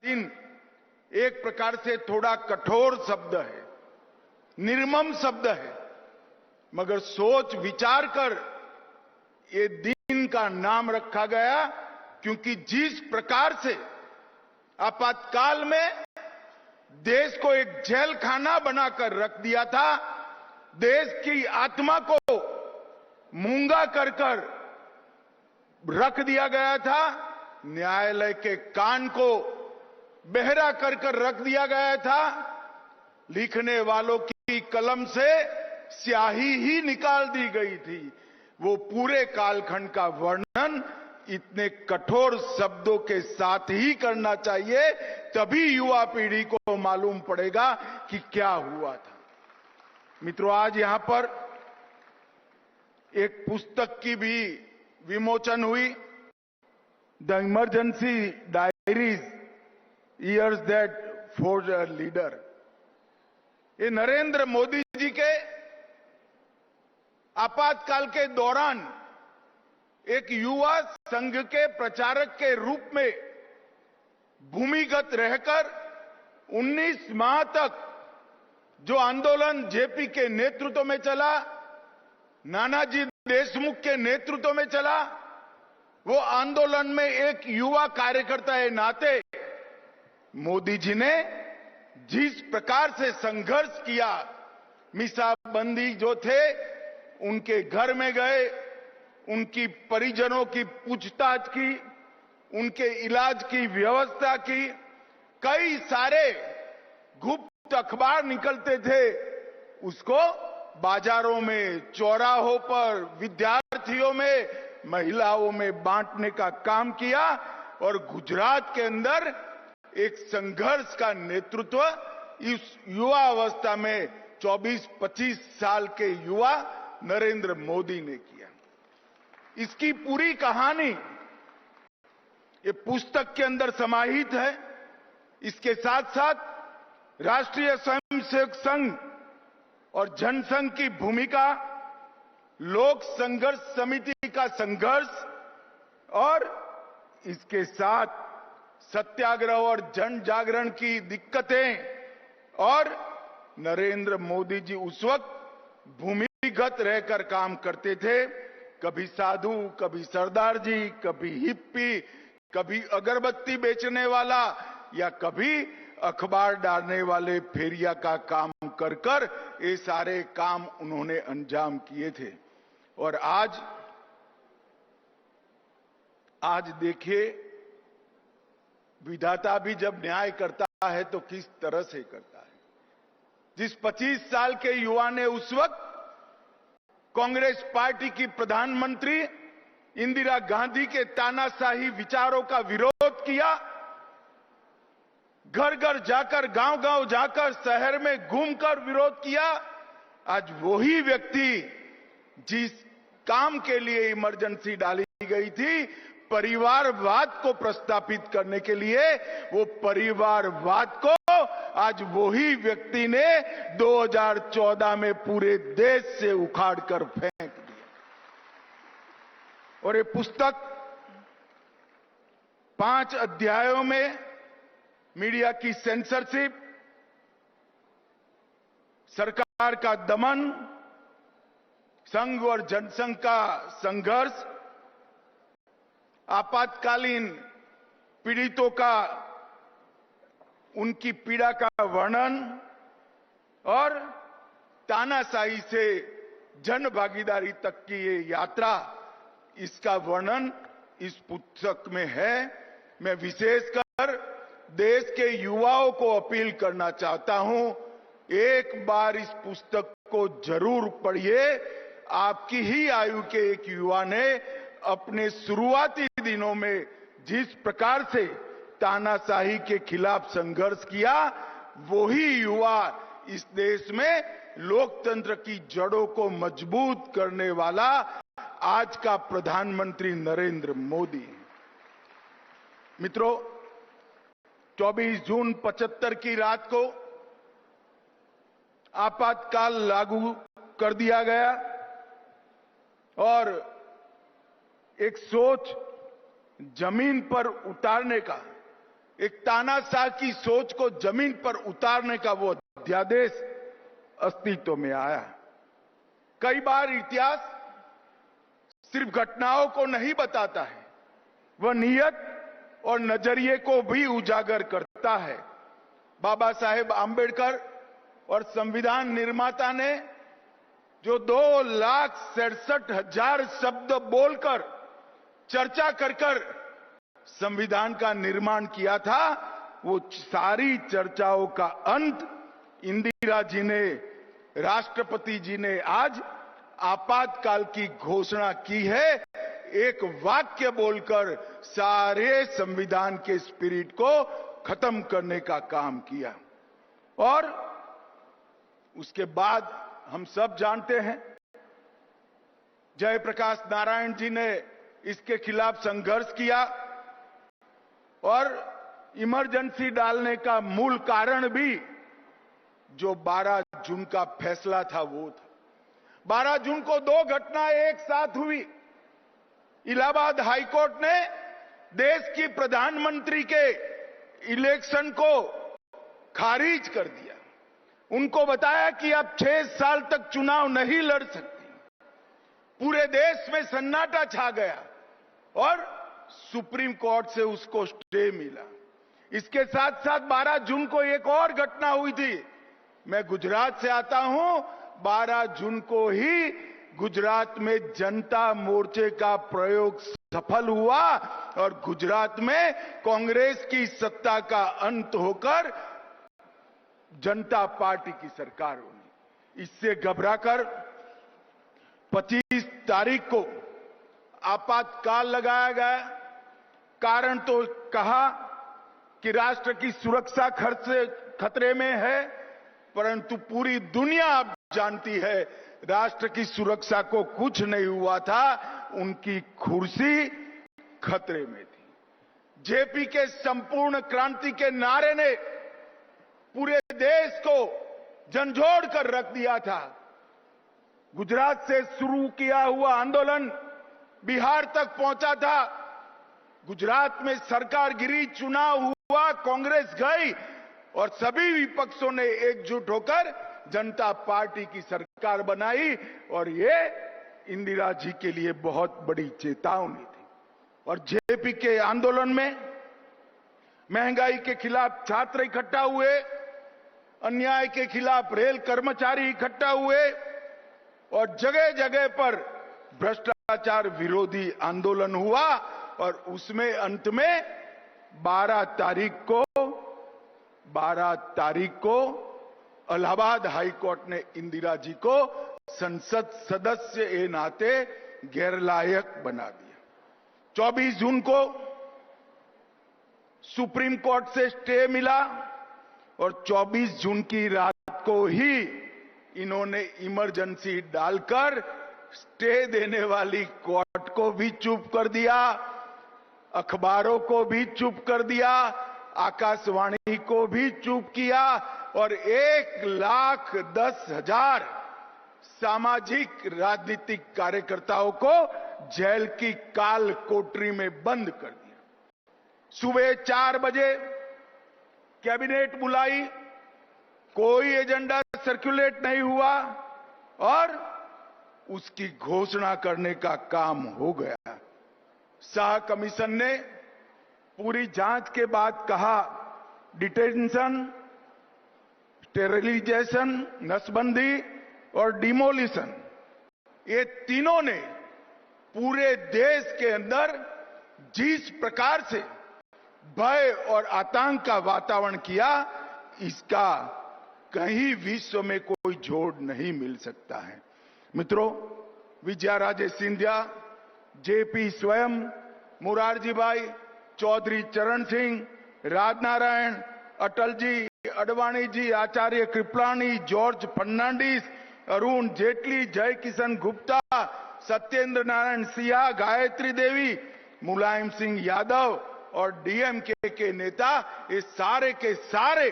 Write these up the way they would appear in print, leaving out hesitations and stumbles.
दिन एक प्रकार से थोड़ा कठोर शब्द है, निर्मम शब्द है, मगर सोच विचार कर ये दिन का नाम रखा गया, क्योंकि जिस प्रकार से आपातकाल में देश को एक जेल खाना बनाकर रख दिया था, देश की आत्मा को मूंगा कर रख दिया गया था, न्यायालय के कान को बहरा कर रख दिया गया था, लिखने वालों की कलम से स्याही ही निकाल दी गई थी। वो पूरे कालखंड का वर्णन इतने कठोर शब्दों के साथ ही करना चाहिए, तभी युवा पीढ़ी को मालूम पड़ेगा कि क्या हुआ था। मित्रों, आज यहां पर एक पुस्तक की भी विमोचन हुई, the emergency diaries years that forge a leader. ये नरेंद्र मोदी जी के आपातकाल के दौरान एक युवा संघ के प्रचारक के रूप में भूमिगत रहकर 19 माह तक जो आंदोलन जेपी के नेतृत्व में चला, नानाजी देशमुख के नेतृत्व में चला, वो आंदोलन में एक युवा कार्यकर्ता के नाते मोदी जी ने जिस प्रकार से संघर्ष किया, मीसाबंदी जो थे उनके घर में गए, उनकी परिजनों की पूछताछ की, उनके इलाज की व्यवस्था की, कई सारे गुप्त अखबार निकलते थे, उसको बाजारों में, चौराहों पर, विद्यार्थियों में, महिलाओं में बांटने का काम किया और गुजरात के अंदर एक संघर्ष का नेतृत्व इस युवा अवस्था में 24-25 साल के युवा नरेंद्र मोदी ने किया। इसकी पूरी कहानी ये पुस्तक के अंदर समाहित है। इसके साथ साथ राष्ट्रीय स्वयंसेवक संघ और जनसंघ की भूमिका, लोक संघर्ष समिति का संघर्ष और इसके साथ सत्याग्रह और जन जागरण की दिक्कतें और नरेंद्र मोदी जी उस वक्त भूमिगत रहकर काम करते थे, कभी साधु, कभी सरदार जी, कभी हिप्पी, कभी अगरबत्ती बेचने वाला या कभी अखबार डालने वाले फेरिया का काम कर ये सारे काम उन्होंने अंजाम किए थे। और आज देखिए, विधाता भी जब न्याय करता है तो किस तरह से करता है। जिस 25 साल के युवा ने उस वक्त कांग्रेस पार्टी की प्रधानमंत्री इंदिरा गांधी के तानाशाही विचारों का विरोध किया, घर घर जाकर, गांव गांव जाकर, शहर में घूमकर विरोध किया, आज वही व्यक्ति जिस काम के लिए इमरजेंसी डाली गई थी, परिवारवाद को प्रस्तापित करने के लिए, वो परिवारवाद को आज वही व्यक्ति ने 2014 में पूरे देश से उखाड़कर फेंक दिया। और ये पुस्तक 5 अध्यायों में मीडिया की सेंसरशिप, सरकार का दमन, संघ और जनसंघ का संघर्ष, आपातकालीन पीड़ितों का, उनकी पीड़ा का वर्णन और तानाशाही से जन भागीदारी तक की ये यात्रा, इसका वर्णन इस पुस्तक में है। मैं विशेषकर देश के युवाओं को अपील करना चाहता हूं, एक बार इस पुस्तक को जरूर पढ़िए। आपकी ही आयु के एक युवा ने अपने शुरुआती दिनों में जिस प्रकार से तानाशाही के खिलाफ संघर्ष किया, वही युवा इस देश में लोकतंत्र की जड़ों को मजबूत करने वाला आज का प्रधानमंत्री नरेंद्र मोदी है। मित्रों, 24 जून 75 की रात को आपातकाल लागू कर दिया गया और एक सोच जमीन पर उतारने का एक तानाशाह की सोच को जमीन पर उतारने का वो अध्यादेश अस्तित्व में आया। कई बार इतिहास सिर्फ घटनाओं को नहीं बताता है, वह नीयत और नजरिए को भी उजागर करता है। बाबा साहेब आंबेडकर और संविधान निर्माता ने जो 2,67,000 शब्द बोलकर चर्चा कर संविधान का निर्माण किया था, वो सारी चर्चाओं का अंत इंदिरा जी ने, राष्ट्रपति जी ने आज आपातकाल की घोषणा की है। एक वाक्य बोलकर सारे संविधान के स्पिरिट को खत्म करने का काम किया। और उसके बाद हम सब जानते हैं, जयप्रकाश नारायण जी ने इसके खिलाफ संघर्ष किया और इमरजेंसी डालने का मूल कारण भी जो 12 जून का फैसला था वो था। 12 जून को 2 घटनाएं एक साथ हुई। इलाहाबाद हाईकोर्ट ने देश की प्रधानमंत्री के इलेक्शन को खारिज कर दिया। उनको बताया कि आप 6 साल तक चुनाव नहीं लड़ सकती। पूरे देश में सन्नाटा छा गया और सुप्रीम कोर्ट से उसको स्टे मिला। इसके साथ साथ 12 जून को एक और घटना हुई थी। मैं गुजरात से आता हूं। 12 जून को ही गुजरात में जनता मोर्चे का प्रयोग सफल हुआ और गुजरात में कांग्रेस की सत्ता का अंत होकर जनता पार्टी की सरकार बनी। इससे घबराकर 25 तारीख को आपातकाल लगाया गया। कारण तो कहा कि राष्ट्र की सुरक्षा खतरे में है, परंतु पूरी दुनिया अब जानती है राष्ट्र की सुरक्षा को कुछ नहीं हुआ था, उनकी कुर्सी खतरे में थी। जेपी के संपूर्ण क्रांति के नारे ने पूरे देश को झंझोड़ कर रख दिया था। गुजरात से शुरू किया हुआ आंदोलन बिहार तक पहुंचा था। गुजरात में सरकार गिरी, चुनाव हुआ, कांग्रेस गई और सभी विपक्षों ने एकजुट होकर जनता पार्टी की सरकार बनाई और ये इंदिरा जी के लिए बहुत बड़ी चेतावनी थी। और जेपी के आंदोलन में महंगाई के खिलाफ छात्र इकट्ठा हुए, अन्याय के खिलाफ रेल कर्मचारी इकट्ठा हुए और जगह जगह पर भ्रष्टाचार विरोधी आंदोलन हुआ और उसमें अंत में 12 तारीख को इलाहाबाद हाईकोर्ट ने इंदिरा जी को संसद सदस्य के नाते गैरलायक बना दिया। 24 जून को सुप्रीम कोर्ट से स्टे मिला और 24 जून की रात को ही इन्होंने इमरजेंसी डालकर स्टे देने वाली कोर्ट को भी चुप कर दिया, अखबारों को भी चुप कर दिया, आकाशवाणी को भी चुप किया और 1,10,000 सामाजिक राजनीतिक कार्यकर्ताओं को जेल की काल कोठरी में बंद कर दिया। सुबह 4 बजे कैबिनेट बुलाई, कोई एजेंडा सर्कुलेट नहीं हुआ और उसकी घोषणा करने का काम हो गया। शाह कमीशन ने पूरी जांच के बाद कहा डिटेंशन, स्टेरिलाइजेशन, नसबंदी और डिमोलिशन, ये तीनों ने पूरे देश के अंदर जिस प्रकार से भय और आतंक का वातावरण किया, इसका कहीं विश्व में कोई जोड़ नहीं मिल सकता है। मित्रों, विजयाराजे सिंधिया, जेपी स्वयं, मुरारजी भाई, चौधरी चरण सिंह, राजनारायण, अटल जी, अडवाणी जी, आचार्य कृपलानी, जॉर्ज फर्नांडिस, अरुण जेटली, जय किशन गुप्ता, सत्येंद्र नारायण सिन्हा, गायत्री देवी, मुलायम सिंह यादव और डीएमके के नेता, ये सारे के सारे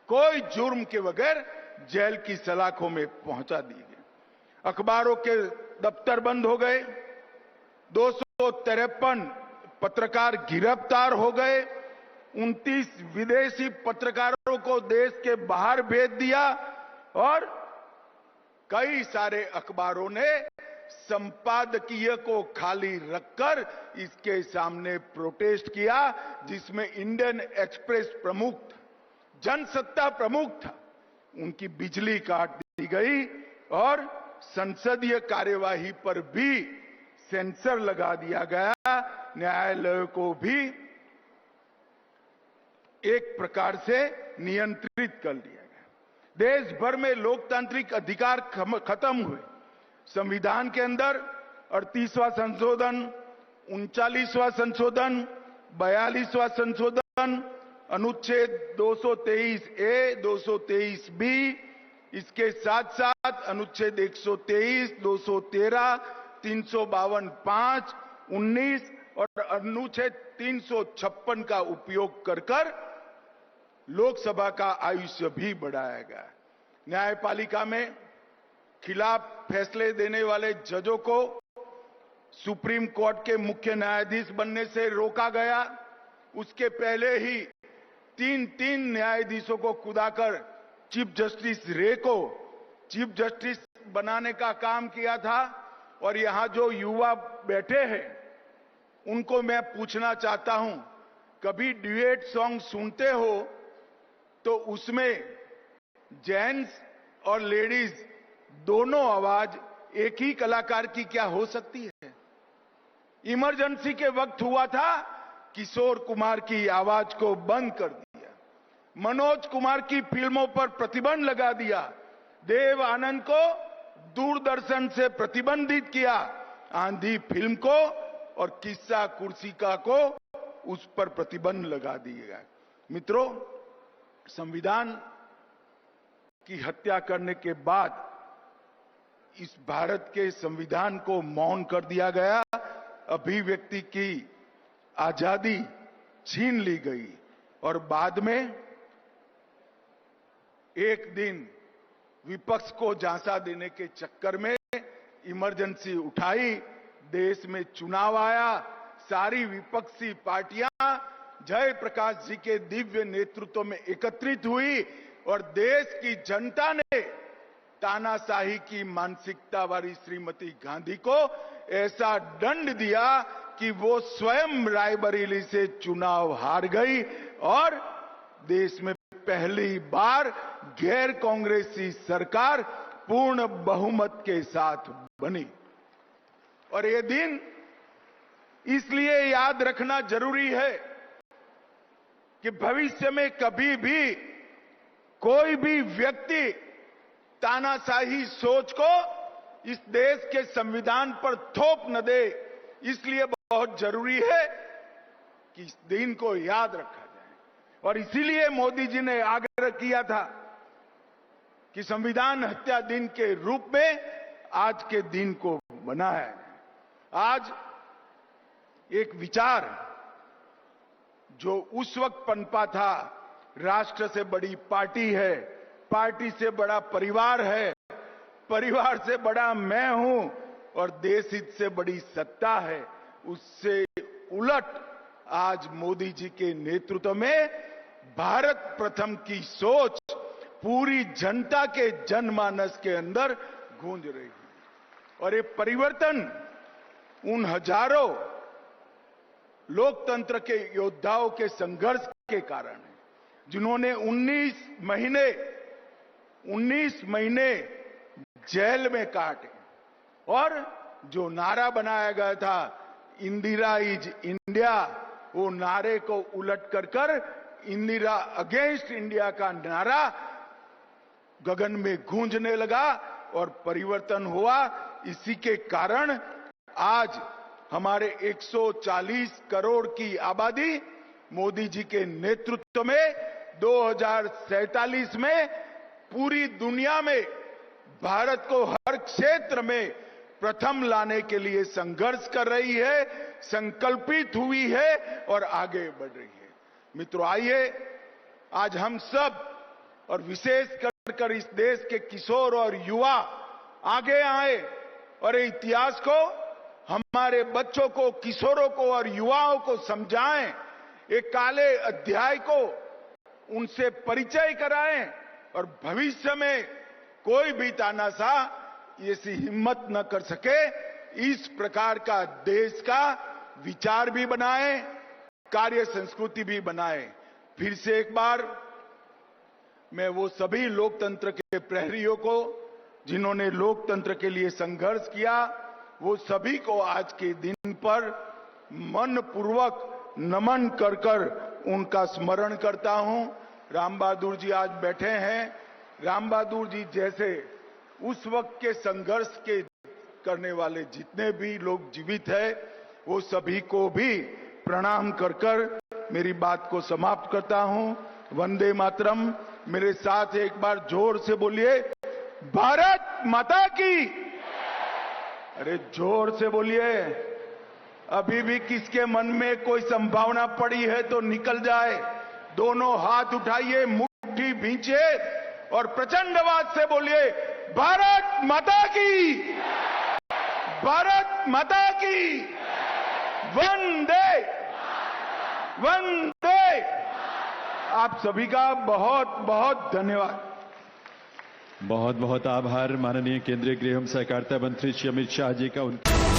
कोई जुर्म के बगैर जेल की सलाखों में पहुंचा दिए गए। अखबारों के दफ्तर बंद हो गए, 253 पत्रकार गिरफ्तार हो गए 29 विदेशी पत्रकारों को देश के बाहर भेज दिया और कई सारे अखबारों ने संपादकीय को खाली रखकर इसके सामने प्रोटेस्ट किया, जिसमें इंडियन एक्सप्रेस प्रमुख था, जनसत्ता प्रमुख था। उनकी बिजली काट दी गई और संसदीय कार्यवाही पर भी सेंसर लगा दिया गया। न्यायालय को भी एक प्रकार से नियंत्रित कर दिया गया। देश भर में लोकतांत्रिक अधिकार खत्म हुए। संविधान के अंदर 38वां संशोधन, 39वां संशोधन, 42वां संशोधन, अनुच्छेद 223 ए, 223 बी, इसके साथ साथ अनुच्छेद 123, 213, 352 5, 19 और अनुच्छेद 356 का उपयोग कर लोकसभा का आयुष्य भी बढ़ाया गया। न्यायपालिका में खिलाफ फैसले देने वाले जजों को सुप्रीम कोर्ट के मुख्य न्यायाधीश बनने से रोका गया। उसके पहले ही तीन न्यायाधीशों को खुदाकर चीफ जस्टिस रे को चीफ जस्टिस बनाने का काम किया था। और यहां जो युवा बैठे हैं उनको मैं पूछना चाहता हूं, कभी ड्यूएट सॉन्ग सुनते हो तो उसमें जेंट्स और लेडीज दोनों आवाज एक ही कलाकार की क्या हो सकती है? इमरजेंसी के वक्त हुआ था, किशोर कुमार की आवाज को बंद कर दिया, मनोज कुमार की फिल्मों पर प्रतिबंध लगा दिया, देव आनंद को दूरदर्शन से प्रतिबंधित किया, आंधी फिल्म को और किस्सा कुर्सिका को उस पर प्रतिबंध लगा दिया। मित्रों, संविधान की हत्या करने के बाद इस भारत के संविधान को मौन कर दिया गया, अभिव्यक्ति की आजादी छीन ली गई और बाद में एक दिन विपक्ष को झांसा देने के चक्कर में इमरजेंसी उठाई, देश में चुनाव आया, सारी विपक्षी पार्टियां जयप्रकाश जी के दिव्य नेतृत्व में एकत्रित हुई और देश की जनता ने तानाशाही की मानसिकता वाली श्रीमती गांधी को ऐसा दंड दिया कि वो स्वयं रायबरेली से चुनाव हार गई और देश में पहली बार गैर कांग्रेसी सरकार पूर्ण बहुमत के साथ बनी। और ये दिन इसलिए याद रखना जरूरी है कि भविष्य में कभी भी कोई भी व्यक्ति तानाशाही सोच को इस देश के संविधान पर थोप न दे। इसलिए बहुत जरूरी है कि इस दिन को याद रखा जाए और इसीलिए मोदी जी ने आग्रह किया था कि संविधान हत्या दिन के रूप में आज के दिन को मनाया जाए। आज एक विचार जो उस वक्त पनपा था, राष्ट्र से बड़ी पार्टी है, पार्टी से बड़ा परिवार है, परिवार से बड़ा मैं हूं और देश हित से बड़ी सत्ता है, उससे उलट आज मोदी जी के नेतृत्व में भारत प्रथम की सोच पूरी जनता के जनमानस के अंदर गूंज रही है। और ये परिवर्तन उन हजारों लोकतंत्र के योद्धाओं के संघर्ष के कारण है, जिन्होंने 19 महीने जेल में काटे और जो नारा बनाया गया था इंदिरा इज इंडिया, वो नारे को उलट कर इंदिरा अगेंस्ट इंडिया का नारा गगन में गूंजने लगा और परिवर्तन हुआ। इसी के कारण आज हमारे 140 करोड़ की आबादी मोदी जी के नेतृत्व में 2047 में पूरी दुनिया में भारत को हर क्षेत्र में प्रथम लाने के लिए संघर्ष कर रही है, संकल्पित हुई है और आगे बढ़ रही है। मित्रों, आइए आज हम सब और विशेष कर इस देश के किशोर और युवा आगे आए और इतिहास को हमारे बच्चों को, किशोरों को और युवाओं को समझाएं एक काले अध्याय को उनसे परिचय कराएं और भविष्य में कोई भी तानाशाह ऐसी हिम्मत न कर सके, इस प्रकार का देश का विचार भी बनाए, कार्य संस्कृति भी बनाए। फिर से एक बार मैं वो सभी लोकतंत्र के प्रहरियों को जिन्होंने लोकतंत्र के लिए संघर्ष किया, वो सभी को आज के दिन पर मनपूर्वक नमन कर कर उनका स्मरण करता हूं। राम बहादुर जी आज बैठे हैं। राम बहादुर जी जैसे उस वक्त के संघर्ष के करने वाले जितने भी लोग जीवित हैं, वो सभी को भी प्रणाम कर कर मेरी बात को समाप्त करता हूं। वंदे मातरम। मेरे साथ एक बार जोर से बोलिए, भारत माता की। अरे जोर से बोलिए। अभी भी किसके मन में कोई संभावना पड़ी है तो निकल जाए। दोनों हाथ उठाइए, मुट्ठी भींचिए और प्रचंड आवाज से बोलिए, भारत माता की, भारत माता की। वंदे वंदे। आप सभी का बहुत बहुत धन्यवाद। बहुत बहुत आभार माननीय केंद्रीय गृह एवं सहकारिता मंत्री श्री अमित शाह जी का।